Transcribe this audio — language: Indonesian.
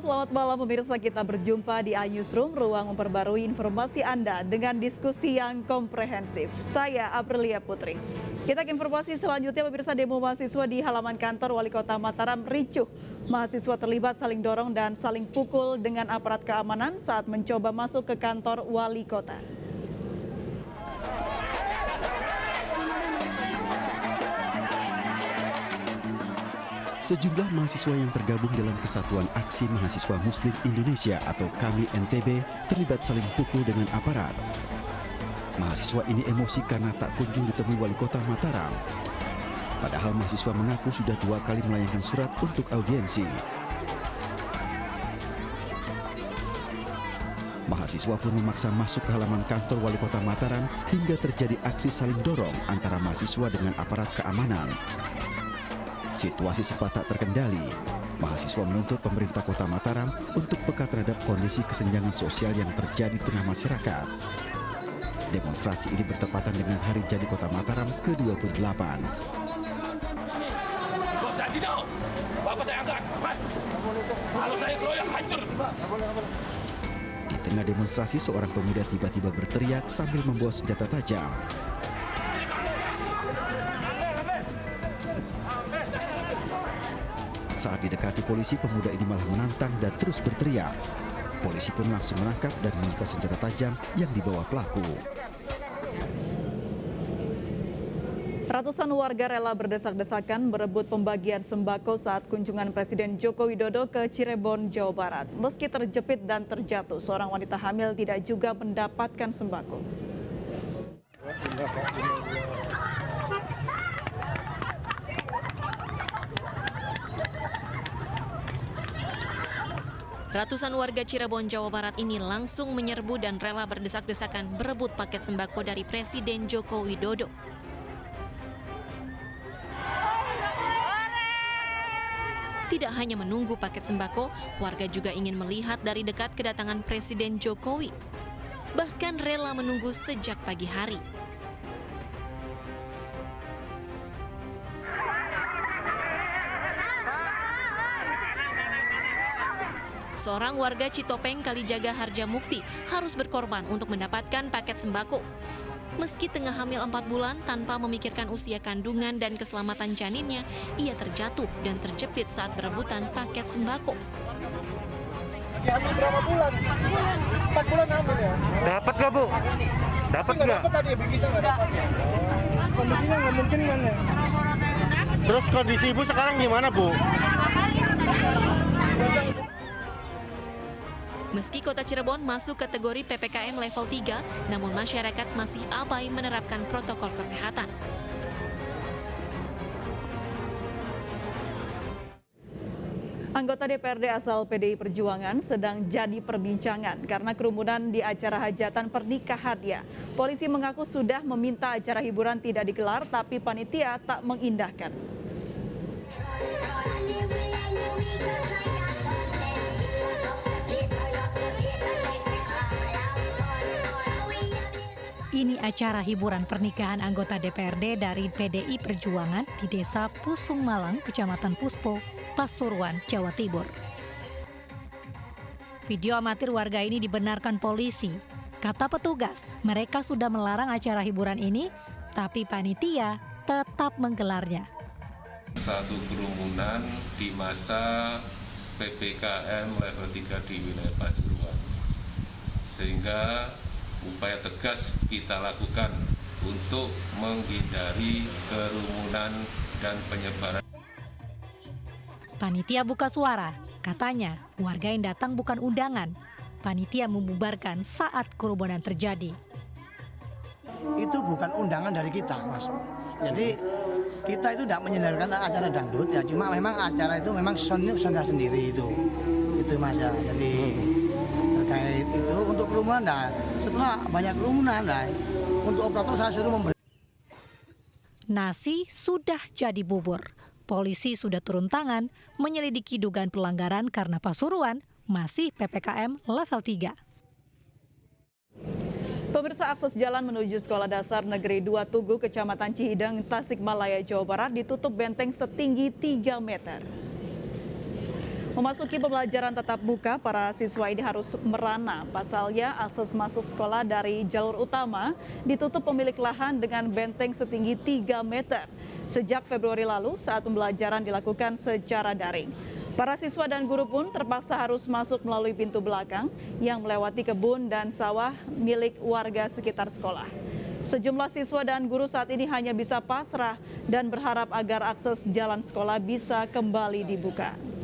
selamat malam pemirsa, kita berjumpa di iNewsroom, ruang memperbarui informasi Anda dengan diskusi yang komprehensif. Saya Aprilia Putri. Kita ke informasi selanjutnya pemirsa, demo mahasiswa di halaman kantor Wali Kota Mataram ricuh. Mahasiswa terlibat saling dorong dan saling pukul dengan aparat keamanan saat mencoba masuk ke kantor Wali Kota. Sejumlah mahasiswa yang tergabung dalam Kesatuan Aksi Mahasiswa Muslim Indonesia atau KAMI NTB terlibat saling pukul dengan aparat. Mahasiswa ini emosi karena tak kunjung ditemui Wali Kota Mataram. Padahal mahasiswa mengaku sudah 2 kali melayangkan surat untuk audiensi. Mahasiswa pun memaksa masuk ke halaman kantor Wali Kota Mataram hingga terjadi aksi saling dorong antara mahasiswa dengan aparat keamanan. Situasi sempat tak terkendali. Mahasiswa menuntut pemerintah Kota Mataram untuk peka terhadap kondisi kesenjangan sosial yang terjadi di tengah masyarakat. Demonstrasi ini bertepatan dengan Hari Jadi Kota Mataram ke-28. Di tengah demonstrasi, seorang pemuda tiba-tiba berteriak sambil membawa senjata tajam. Saat didekati polisi, pemuda ini malah menantang dan terus berteriak. Polisi pun langsung menangkap dan menyita senjata tajam yang dibawa pelaku. Ratusan warga rela berdesak-desakan berebut pembagian sembako saat kunjungan Presiden Joko Widodo ke Cirebon, Jawa Barat. Meski terjepit dan terjatuh, seorang wanita hamil tidak juga mendapatkan sembako. Ratusan warga Cirebon, Jawa Barat ini langsung menyerbu dan rela berdesak-desakan berebut paket sembako dari Presiden Joko Widodo. Tidak hanya menunggu paket sembako, warga juga ingin melihat dari dekat kedatangan Presiden Jokowi. Bahkan rela menunggu sejak pagi hari. Seorang warga Citopeng, Kalijaga, Harjamukti harus berkorban untuk mendapatkan paket sembako. Meski tengah hamil 4 bulan tanpa memikirkan usia kandungan dan keselamatan janinnya, ia terjatuh dan terjepit saat berebutan paket sembako. Lagi hamil berapa bulan? 4 bulan hamil ya? Dapat nggak, Bu? Dapat nggak? Dapat tadi, bisa nggak dapat? Kondisinya nggak mungkin kan ya? Terus kondisi Ibu sekarang gimana, Bu? Meski kota Cirebon masuk kategori PPKM level 3, namun masyarakat masih abai menerapkan protokol kesehatan. Anggota DPRD asal PDI Perjuangan sedang jadi perbincangan karena kerumunan di acara hajatan pernikahannya. Polisi mengaku sudah meminta acara hiburan tidak digelar, tapi panitia tak mengindahkan. Ini acara hiburan pernikahan anggota DPRD dari PDI Perjuangan di Desa Pusung Malang, Kecamatan Puspo, Pasuruan, Jawa Timur. Video amatir warga ini dibenarkan polisi. Kata petugas, mereka sudah melarang acara hiburan ini, tapi panitia tetap menggelarnya. Satu kerumunan di masa PPKM level 3 di wilayah Pasuruan. Sehingga upaya tegas kita lakukan untuk menghindari kerumunan dan penyebaran. Panitia buka suara, katanya warga yang datang bukan undangan. Panitia membubarkan saat kerumunan terjadi. Itu bukan undangan dari kita, Mas. Jadi kita itu tidak menyelenggarakan acara dangdut ya, cuma memang acara itu memang soundnya sendiri itu Mas ya. Jadi terkait itu untuk kerumunan, nah setelah banyak kerumunan, nah untuk operator saya suruh memberi. Nasi sudah jadi bubur. Polisi sudah turun tangan menyelidiki dugaan pelanggaran karena Pasuruan masih PPKM level 3. Pemirsa, akses jalan menuju Sekolah Dasar Negeri 2 Tugu, Kecamatan Cihideng, Tasikmalaya, Jawa Barat ditutup benteng setinggi 3 meter. Memasuki pembelajaran tatap muka, para siswa ini harus merana. Pasalnya, akses masuk sekolah dari jalur utama ditutup pemilik lahan dengan benteng setinggi 3 meter. Sejak Februari lalu, saat pembelajaran dilakukan secara daring. Para siswa dan guru pun terpaksa harus masuk melalui pintu belakang yang melewati kebun dan sawah milik warga sekitar sekolah. Sejumlah siswa dan guru saat ini hanya bisa pasrah dan berharap agar akses jalan sekolah bisa kembali dibuka.